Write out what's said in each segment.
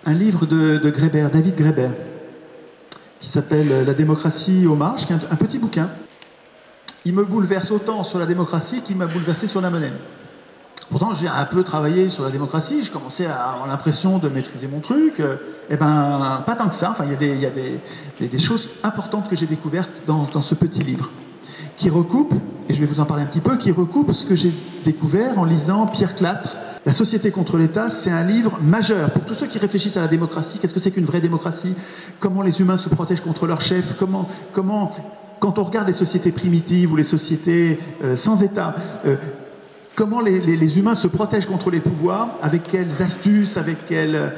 un livre de Graeber, David Graeber, qui s'appelle La démocratie aux marges, qui est un petit bouquin. Il me bouleverse autant sur la démocratie qu'il m'a bouleversé sur la monnaie. Pourtant, j'ai un peu travaillé sur la démocratie, je commençais à avoir l'impression de maîtriser mon truc. Eh ben, pas tant que ça. Enfin, il y a des choses importantes que j'ai découvertes dans ce petit livre, qui recoupe, et je vais vous en parler un petit peu, qui recoupe ce que j'ai découvert en lisant Pierre Clastres. La société contre l'État, c'est un livre majeur pour tous ceux qui réfléchissent à la démocratie. Qu'est-ce que c'est qu'une vraie démocratie? Comment les humains se protègent contre leurs chefs? Comment, quand on regarde les sociétés primitives ou les sociétés sans État, comment les humains se protègent contre les pouvoirs, avec quelles astuces, avec quelle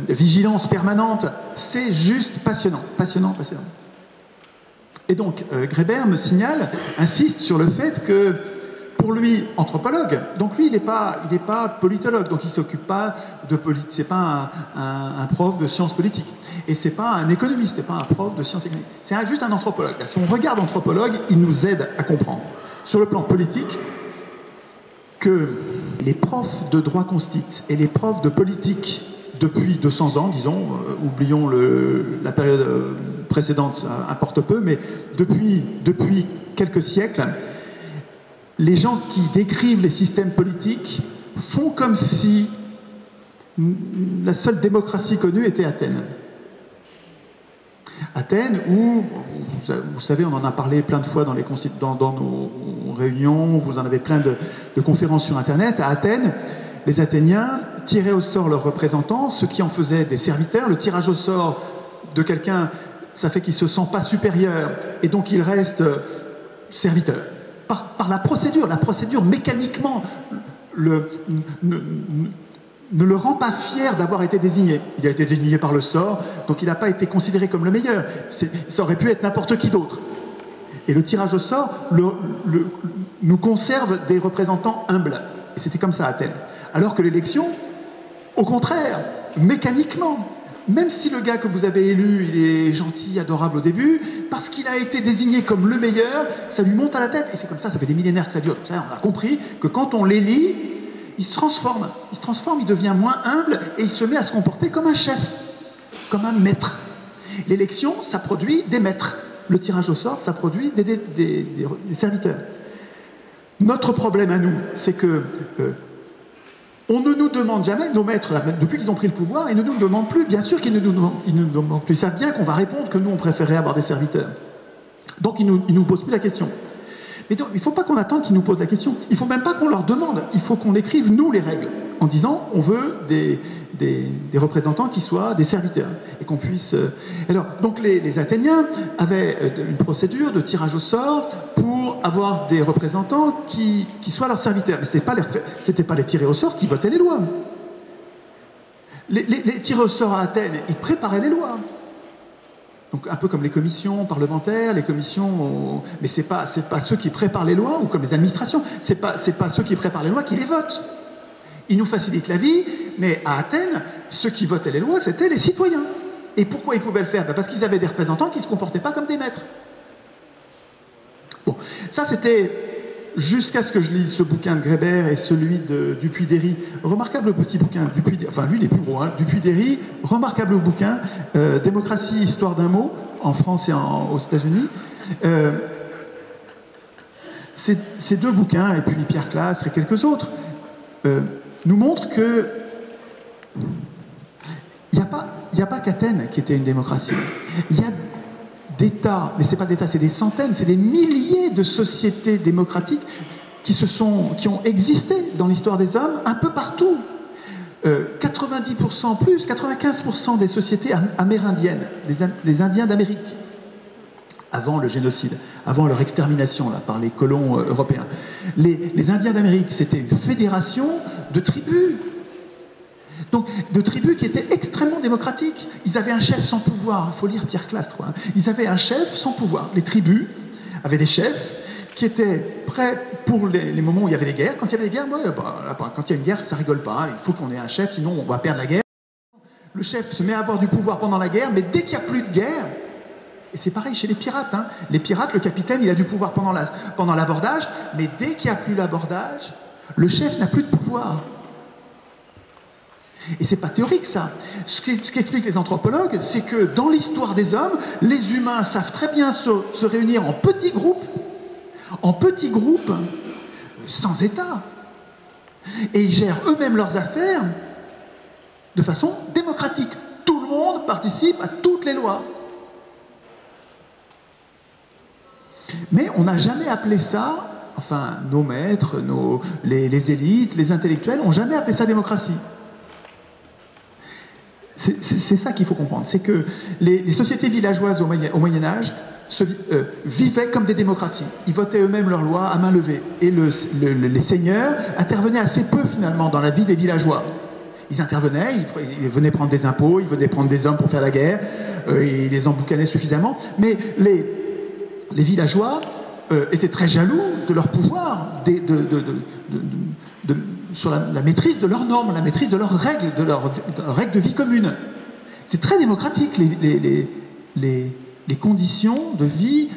vigilance permanente. C'est juste passionnant, passionnant, passionnant. Et donc, Graeber me signale, insiste sur le fait que, pour lui, anthropologue, donc lui, il n'est pas politologue, donc il ne s'occupe pas de politique, c'est pas un prof de sciences politiques, et c'est pas un économiste, c'est pas un prof de sciences économiques, c'est juste un anthropologue. Si on regarde anthropologue, il nous aide à comprendre, sur le plan politique, que les profs de droit constit et les profs de politique depuis 200 ans, disons, oublions la période précédente, ça importe peu, mais depuis quelques siècles, les gens qui décrivent les systèmes politiques font comme si la seule démocratie connue était Athènes. Athènes, où, vous savez, on en a parlé plein de fois dans nos réunions, vous en avez plein de conférences sur Internet. À Athènes, les Athéniens tiraient au sort leurs représentants, ceux qui en faisaient des serviteurs. Le tirage au sort de quelqu'un, ça fait qu'il ne se sent pas supérieur, et donc il reste serviteur. Par la procédure mécaniquement ne le rend pas fier d'avoir été désigné. Il a été désigné par le sort, donc il n'a pas été considéré comme le meilleur. Ça aurait pu être n'importe qui d'autre. Et le tirage au sort nous conserve des représentants humbles. Et c'était comme ça à Athènes. Alors que l'élection, au contraire, mécaniquement, même si le gars que vous avez élu, il est gentil, adorable au début, parce qu'il a été désigné comme le meilleur, ça lui monte à la tête. Et c'est comme ça fait des millénaires que ça dure. Ça, on a compris que quand on l'élit, il se transforme, il devient moins humble et il se met à se comporter comme un chef, comme un maître. L'élection, ça produit des maîtres. Le tirage au sort, ça produit des serviteurs. Notre problème à nous, c'est que on ne nous demande jamais, nos maîtres, depuis qu'ils ont pris le pouvoir, ils ne nous demandent plus, bien sûr qu'ils ne nous demandent plus. Ils savent bien qu'on va répondre que nous, on préférait avoir des serviteurs. Donc ils nous posent plus la question. Mais donc, il ne faut pas qu'on attende qu'ils nous posent la question. Il ne faut même pas qu'on leur demande. Il faut qu'on écrive, nous, les règles, en disant on veut des représentants qui soient des serviteurs. Et qu'on puisse... Alors, donc les Athéniens avaient une procédure de tirage au sort pour avoir des représentants qui soient leurs serviteurs. Mais ce n'était pas les tirés au sort qui votaient les lois. Les tirés au sort à Athènes, ils préparaient les lois. Donc un peu comme les commissions parlementaires, les commissions... Mais c'est pas ceux qui préparent les lois, ou comme les administrations, c'est pas ceux qui préparent les lois qui les votent. Ils nous facilitent la vie, mais à Athènes, ceux qui votaient les lois, c'était les citoyens. Et pourquoi ils pouvaient le faire? Parce qu'ils avaient des représentants qui ne se comportaient pas comme des maîtres. Bon, ça c'était jusqu'à ce que je lise ce bouquin de Graeber et celui de Dupuy-Derry. Remarquable petit bouquin, enfin lui il est plus gros, hein, Dupuy-Derry, remarquable bouquin, Démocratie, histoire d'un mot, en France et aux États-Unis. Ces deux bouquins, et puis Pierre Clastres et quelques autres, nous montrent que il n'y a pas qu'Athènes qui était une démocratie. Il y a d'États, mais ce n'est pas d'États, c'est des centaines, c'est des milliers de sociétés démocratiques qui ont existé dans l'histoire des hommes un peu partout. 90% plus, 95% des sociétés amérindiennes, des Indiens d'Amérique, avant le génocide, avant leur extermination là, par les colons européens. Les Indiens d'Amérique, c'était une fédération de tribus. Donc, de tribus qui étaient extrêmement démocratiques. Ils avaient un chef sans pouvoir. Il faut lire Pierre Clastres. Hein. Ils avaient un chef sans pouvoir. Les tribus avaient des chefs qui étaient prêts pour les moments où il y avait des guerres. Quand il y avait des guerres, quand il y a une guerre, ça rigole pas. Il faut qu'on ait un chef, sinon on va perdre la guerre. Le chef se met à avoir du pouvoir pendant la guerre, mais dès qu'il n'y a plus de guerre, et c'est pareil chez les pirates. Hein. Les pirates, le capitaine, il a du pouvoir pendant l'abordage, mais dès qu'il n'y a plus l'abordage, le chef n'a plus de pouvoir. Et c'est pas théorique, ça. Ce qu'expliquent les anthropologues, c'est que dans l'histoire des hommes, les humains savent très bien se réunir en petits groupes, sans État. Et ils gèrent eux-mêmes leurs affaires de façon démocratique. Tout le monde participe à toutes les lois. Mais on n'a jamais appelé ça, enfin, nos maîtres, les élites, les intellectuels n'ont jamais appelé ça démocratie. C'est ça qu'il faut comprendre, c'est que les sociétés villageoises au Moyen-Âge vivaient comme des démocraties. Ils votaient eux-mêmes leurs lois à main levée. Et les seigneurs intervenaient assez peu, finalement, dans la vie des villageois. Ils intervenaient, ils venaient prendre des impôts, ils venaient prendre des hommes pour faire la guerre, ils les emboucanaient suffisamment, mais les villageois étaient très jaloux de leur pouvoir, sur la maîtrise de leurs normes, la maîtrise de leurs règles, de leurs règles de vie commune. C'est très démocratique, les conditions de vie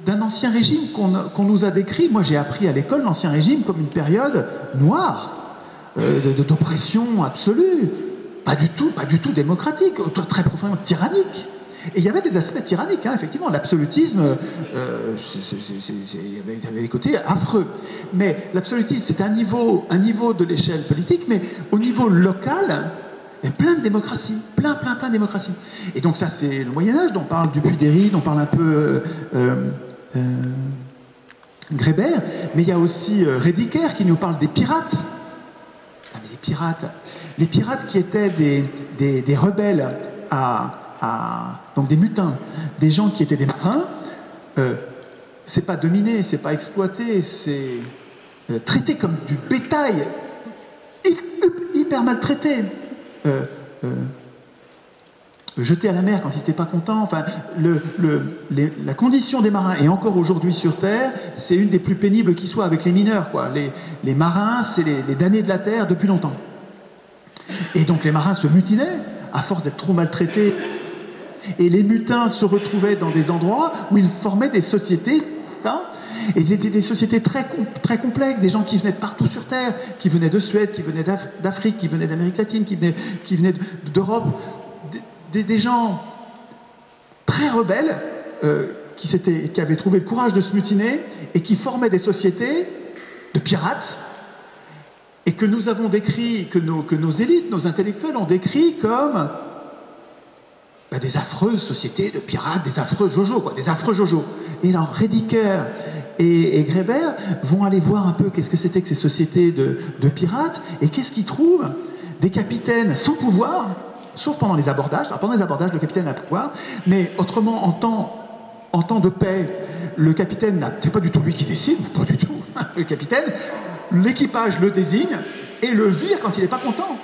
d'un ancien régime qu'on nous a décrit. Moi, j'ai appris à l'école l'Ancien Régime comme une période noire, d'oppression absolue, pas du tout démocratique, très profondément tyrannique. Et il y avait des aspects tyranniques, hein, effectivement. L'absolutisme, il y avait des côtés affreux. Mais l'absolutisme, c'est un niveau de l'échelle politique, mais au niveau local, il y a plein de démocraties, plein de démocraties. Et donc ça, c'est le Moyen-Âge, dont on parle du Puy-d'Héry, dont on parle un peu Grébert, mais il y a aussi Rédicaire qui nous parle des pirates. Ah, mais les pirates qui étaient des rebelles donc des mutins, des gens qui étaient des marins, c'est pas dominer, c'est pas exploiter, c'est traité comme du bétail, hyper maltraité, jeté à la mer quand ils n'étaient pas contents. Enfin, la condition des marins, et encore aujourd'hui sur Terre, c'est une des plus pénibles qui soit avec les mineurs, quoi. Les marins, c'est les damnés de la Terre depuis longtemps. Et donc les marins se mutinaient à force d'être trop maltraités. Et les mutins se retrouvaient dans des endroits où ils formaient des sociétés, hein, et c'était des sociétés très complexes, des gens qui venaient de partout sur Terre, qui venaient de Suède, qui venaient d'Afrique, qui venaient d'Amérique latine, qui venaient d'Europe, des gens très rebelles qui avaient trouvé le courage de se mutiner et qui formaient des sociétés de pirates et que nous avons décrit, que nos élites, nos intellectuels ont décrit comme des affreuses sociétés de pirates, des affreux jojos, quoi, des affreux jojos. Et alors, Rédicaire et Grébert vont aller voir un peu qu'est-ce que c'était que ces sociétés de pirates, et qu'est-ce qu'ils trouvent? Des capitaines sans pouvoir, sauf pendant les abordages. Alors, pendant les abordages, le capitaine a pouvoir, mais autrement, en temps de paix, le capitaine, c'est pas du tout lui qui décide, pas du tout. Le capitaine, l'équipage le désigne et le vire quand il n'est pas content.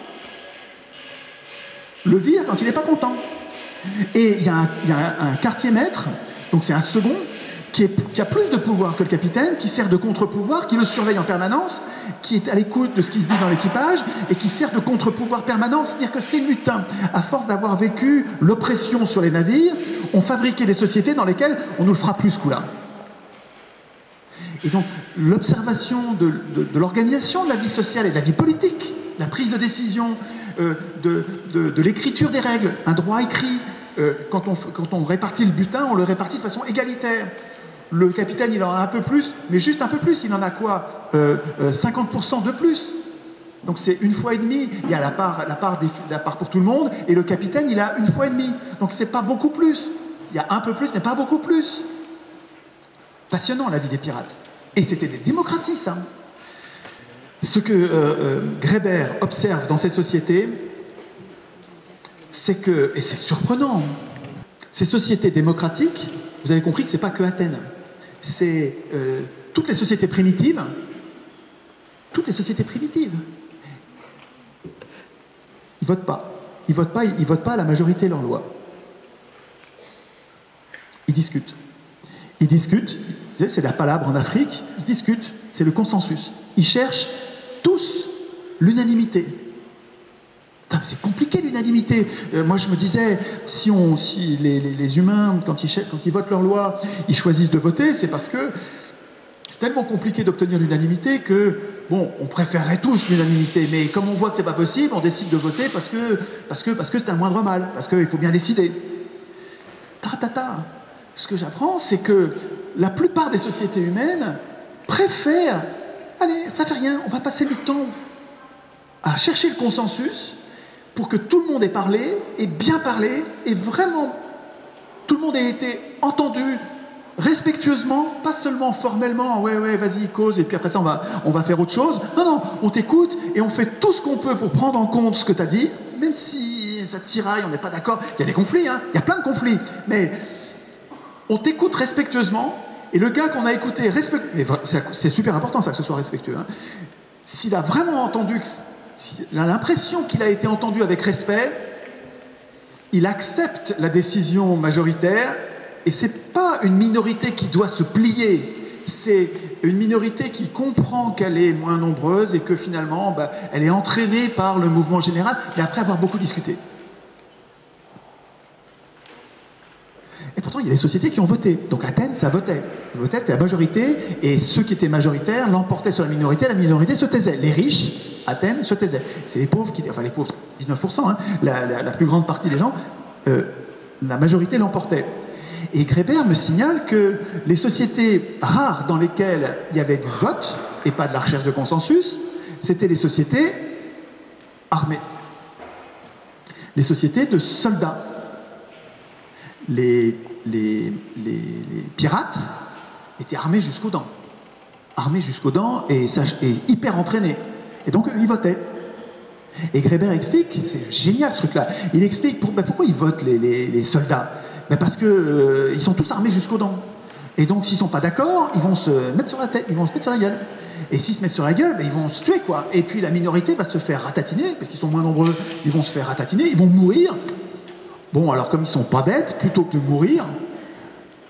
Le vire quand il n'est pas content. Et il y a un quartier-maître, donc c'est un second, qui a plus de pouvoir que le capitaine, qui sert de contre-pouvoir, qui le surveille en permanence, qui est à l'écoute de ce qui se dit dans l'équipage, et qui sert de contre-pouvoir permanent. C'est-à-dire que ces mutins, à force d'avoir vécu l'oppression sur les navires, ont fabriqué des sociétés dans lesquelles on nous le fera plus ce coup-là. Et donc, l'observation de l'organisation de la vie sociale et de la vie politique, la prise de décision, de l'écriture des règles, un droit écrit. Quand on répartit le butin, on le répartit de façon égalitaire. Le capitaine, il en a un peu plus, mais juste un peu plus. Il en a quoi 50% de plus. Donc c'est une fois et demie. Il y a la part pour tout le monde, et le capitaine, il a une fois et demie. Donc c'est pas beaucoup plus. Il y a un peu plus, mais pas beaucoup plus. Passionnant, la vie des pirates. Et c'était des démocraties, ça. Ce que Grébert observe dans ces sociétés, c'est que, et c'est surprenant, ces sociétés démocratiques, vous avez compris que ce n'est pas que Athènes, c'est toutes les sociétés primitives, ils ne votent pas. Ils votent pas à la majorité leurs lois. Ils discutent. C'est la palabre en Afrique, ils discutent, c'est le consensus. Ils cherchent tous l'unanimité. C'est compliqué l'unanimité. Moi je me disais, si les humains, quand ils votent leur loi, ils choisissent de voter, c'est parce que c'est tellement compliqué d'obtenir l'unanimité que bon, on préférerait tous l'unanimité, mais comme on voit que c'est pas possible, on décide de voter parce que c'est un moindre mal, parce qu'il faut bien décider. Taratata. Ce que j'apprends, c'est que la plupart des sociétés humaines préfèrent, allez, ça fait rien, on va passer du temps à chercher le consensus pour que tout le monde ait parlé, ait bien parlé, et vraiment tout le monde ait été entendu respectueusement, pas seulement formellement, ouais, vas-y, cause, et puis après ça, on va faire autre chose. Non, on t'écoute et on fait tout ce qu'on peut pour prendre en compte ce que tu as dit, même si ça tiraille, on n'est pas d'accord. Il y a des conflits, hein, il y a plein de conflits, mais on t'écoute respectueusement, et le gars qu'on a écouté c'est super important ça, que ce soit respectueux, hein. S'il a vraiment entendu, s'il a l'impression qu'il a été entendu avec respect, il accepte la décision majoritaire, et c'est pas une minorité qui doit se plier, c'est une minorité qui comprend qu'elle est moins nombreuse et que finalement, elle est entraînée par le mouvement général, et après avoir beaucoup discuté. Et pourtant, il y a des sociétés qui ont voté. Donc Athènes, ça votait. C'était la majorité, et ceux qui étaient majoritaires l'emportaient sur la minorité se taisait. Les riches, Athènes, se taisaient. C'est les pauvres enfin les pauvres, 19%, hein, la plus grande partie des gens, la majorité l'emportait. Et Grébert me signale que les sociétés rares dans lesquelles il y avait du vote, et pas de la recherche de consensus, c'était les sociétés armées. Les sociétés de soldats. Les pirates étaient armés jusqu'aux dents. Armés jusqu'aux dents et hyper entraînés. Et donc, ils votaient. Et Grébert explique, c'est génial ce truc-là, il explique pourquoi ils votent les soldats. Parce qu'ils sont tous armés jusqu'aux dents. Et donc, s'ils ne sont pas d'accord, ils vont se mettre sur la tête, ils vont se mettre sur la gueule. Et s'ils se mettent sur la gueule, ils vont se tuer, quoi. Et puis la minorité va se faire ratatiner, parce qu'ils sont moins nombreux, ils vont se faire ratatiner, ils vont mourir. Bon, alors comme ils sont pas bêtes, plutôt que de mourir,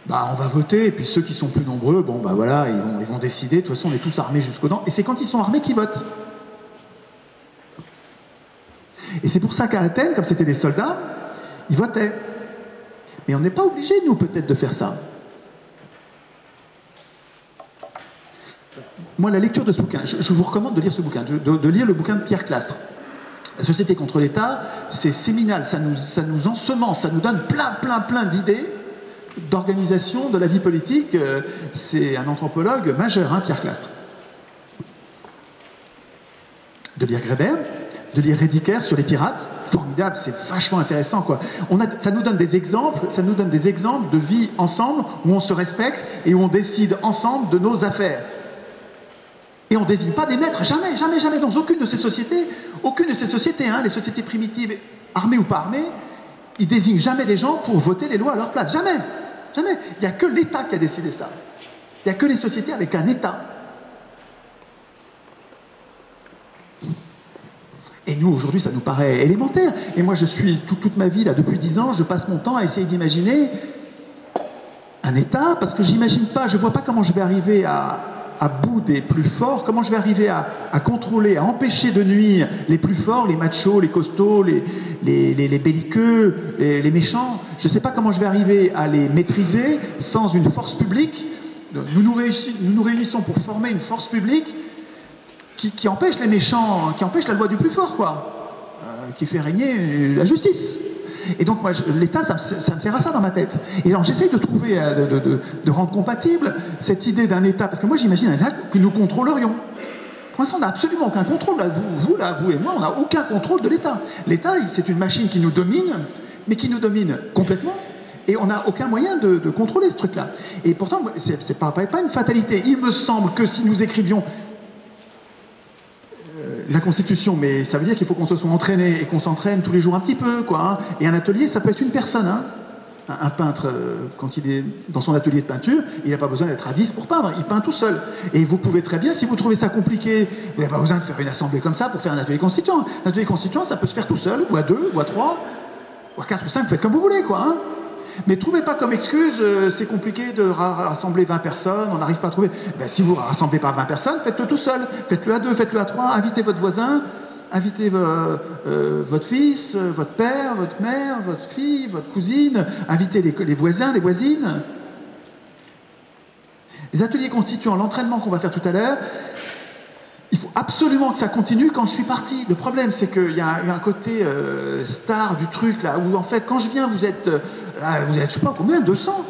on va voter, et puis ceux qui sont plus nombreux, voilà, ils vont décider, de toute façon on est tous armés jusqu'aux dents, et c'est quand ils sont armés qu'ils votent. Et c'est pour ça qu'à Athènes, comme c'était des soldats, ils votaient. Mais on n'est pas obligé, nous, peut-être, de faire ça. Moi, la lecture de ce bouquin, je vous recommande de lire ce bouquin, de lire le bouquin de Pierre Clastres. La société contre l'État, c'est séminal, ça nous ensemence, ça nous donne plein d'idées d'organisation de la vie politique. C'est un anthropologue majeur, hein, Pierre Clastres. De lire Grébert, de lire Rédicaire sur les pirates, formidable, c'est vachement intéressant, quoi. Ça nous donne des exemples, de vie ensemble, où on se respecte et où on décide ensemble de nos affaires. Et on ne désigne pas des maîtres, jamais, dans aucune de ces sociétés, hein, les sociétés primitives, armées ou pas armées, ils désignent jamais des gens pour voter les lois à leur place, jamais. Il n'y a que l'État qui a décidé ça. Il n'y a que les sociétés avec un État. Et nous, aujourd'hui, ça nous paraît élémentaire. Et moi, je suis, toute ma vie, là, depuis 10 ans, je passe mon temps à essayer d'imaginer un État, parce que j'imagine pas, je vois pas comment je vais arriver à bout des plus forts, comment je vais arriver à contrôler, à empêcher de nuire les plus forts, les machos, les costauds, les belliqueux, les méchants. Je ne sais pas comment je vais arriver à les maîtriser sans une force publique. Nous nous réunissons pour former une force publique qui empêche les méchants, qui empêche la loi du plus fort, quoi, qui fait régner la justice. Et donc, moi, l'État, ça me sert à ça dans ma tête. Et alors, j'essaye de trouver, de rendre compatible cette idée d'un État, parce que moi, j'imagine un État que nous contrôlerions. Pour l'instant, on n'a absolument aucun contrôle. Vous et moi, on n'a aucun contrôle de l'État. L'État, c'est une machine qui nous domine, mais qui nous domine complètement, et on n'a aucun moyen de contrôler ce truc-là. Et pourtant, c'est pas une fatalité. Il me semble que si nous écrivions la Constitution, mais ça veut dire qu'il faut qu'on se soit entraîné et qu'on s'entraîne tous les jours un petit peu, quoi. Hein. Et un atelier, ça peut être une personne. Hein. Un peintre, quand il est dans son atelier de peinture, il n'a pas besoin d'être à 10 pour peindre, il peint tout seul. Et vous pouvez très bien, si vous trouvez ça compliqué, vous n'avez pas besoin de faire une assemblée comme ça pour faire un atelier constituant. Un atelier constituant, ça peut se faire tout seul, ou à 2, ou à 3, ou à 4 ou 5, vous faites comme vous voulez, quoi. Hein. Mais trouvez pas comme excuse, c'est compliqué de rassembler 20 personnes, on n'arrive pas à trouver. Ben, si vous ne rassemblez pas 20 personnes, faites-le tout seul, faites-le à 2, faites-le à 3, invitez votre voisin, invitez votre fils, votre père, votre mère, votre fille, votre cousine, invitez les voisins, les voisines. Les ateliers constituants, l'entraînement qu'on va faire tout à l'heure, il faut absolument que ça continue quand je suis parti. Le problème, c'est qu'il y a un côté star du truc, là, où en fait, quand je viens, vous êtes je sais pas combien, 200.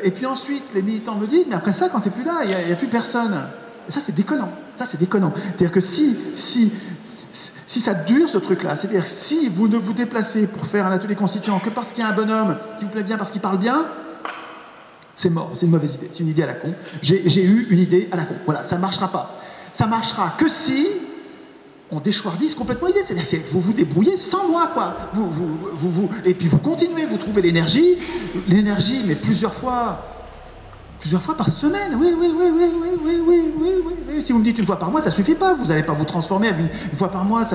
Et puis ensuite, les militants me disent, mais après ça, quand tu n'es plus là, il n'y a plus personne. Et ça, c'est déconnant. Ça, c'est déconnant. C'est-à-dire que si ça dure, ce truc-là, c'est-à-dire si vous ne vous déplacez pour faire un atelier constituant que parce qu'il y a un bonhomme qui vous plaît bien, parce qu'il parle bien, c'est mort, c'est une mauvaise idée, c'est une idée à la con. J'ai eu une idée à la con. Voilà, ça ne marchera pas. Ça marchera que si on déchoirdise complètement l'idée. C'est-à-dire que vous vous débrouillez sans moi, quoi. Et puis vous continuez, vous trouvez l'énergie, mais plusieurs fois par semaine. Oui. Si vous me dites une fois par mois, ça suffit pas. Vous n'allez pas vous transformer une fois par mois.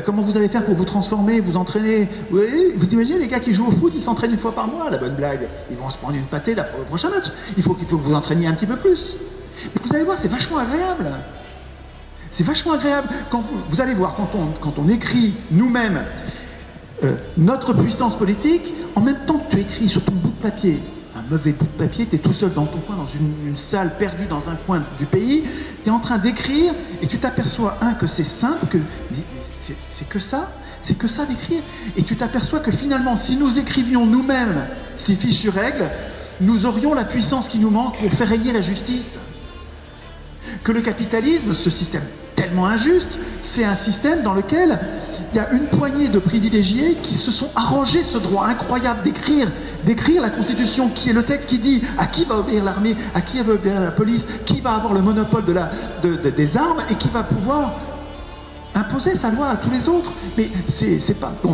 Comment vous allez faire pour vous transformer, vous entraîner? Oui, vous imaginez les gars qui jouent au foot, ils s'entraînent une fois par mois, la bonne blague. Ils vont se prendre une pâtée là pour le prochain match. Il faut que vous entraîniez un petit peu plus. Mais vous allez voir, c'est vachement agréable. C'est vachement agréable. Quand vous allez voir, quand on écrit nous-mêmes notre puissance politique, en même temps que tu écris sur ton bout de papier, un mauvais bout de papier, tu es tout seul dans ton coin, dans une salle perdue dans un coin du pays, tu es en train d'écrire et tu t'aperçois, que c'est simple, mais c'est que ça d'écrire. Et tu t'aperçois que finalement, si nous écrivions nous-mêmes ces fichues règles, nous aurions la puissance qui nous manque pour faire régner la justice. Que le capitalisme, ce système tellement injuste, c'est un système dans lequel il y a une poignée de privilégiés qui se sont arrogés ce droit incroyable d'écrire la Constitution, qui est le texte qui dit à qui va obéir l'armée, à qui va obéir la police, qui va avoir le monopole des armes et qui va pouvoir imposer sa loi à tous les autres. Mais c'est pas... Bon,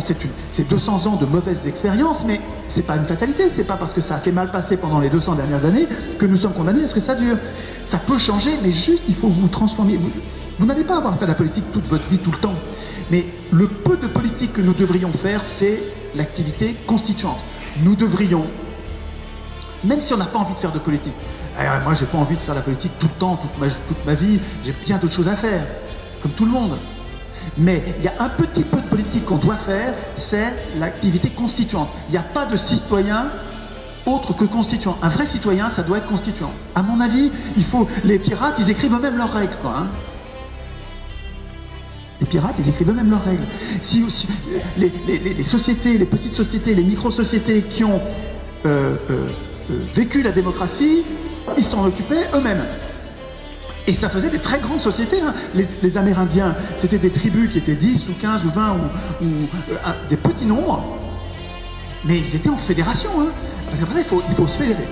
c'est 200 ans de mauvaises expériences, mais c'est pas une fatalité. C'est pas parce que ça s'est mal passé pendant les 200 dernières années que nous sommes condamnés à ce que ça dure. Ça peut changer, mais juste, il faut vous transformer. Vous n'allez pas avoir fait la politique toute votre vie, tout le temps. Mais le peu de politique que nous devrions faire, c'est l'activité constituante. Nous devrions, même si on n'a pas envie de faire de politique, moi j'ai pas envie de faire la politique tout le temps, toute ma vie, j'ai bien d'autres choses à faire, comme tout le monde. Mais il y a un petit peu de politique qu'on doit faire, c'est l'activité constituante. Il n'y a pas de citoyen autre que constituant. Un vrai citoyen, ça doit être constituant. À mon avis, les pirates, ils écrivent eux-mêmes leurs règles, quoi. Les pirates, ils écrivent eux-mêmes leurs règles. Les sociétés, les petites sociétés, les micro-sociétés qui ont vécu la démocratie, ils s'en occupaient eux-mêmes. Et ça faisait des très grandes sociétés. Les Amérindiens, c'était des tribus qui étaient 10 ou 15 ou 20 ou des petits nombres, mais ils étaient en fédération. Parce qu'après, il faut se fédérer.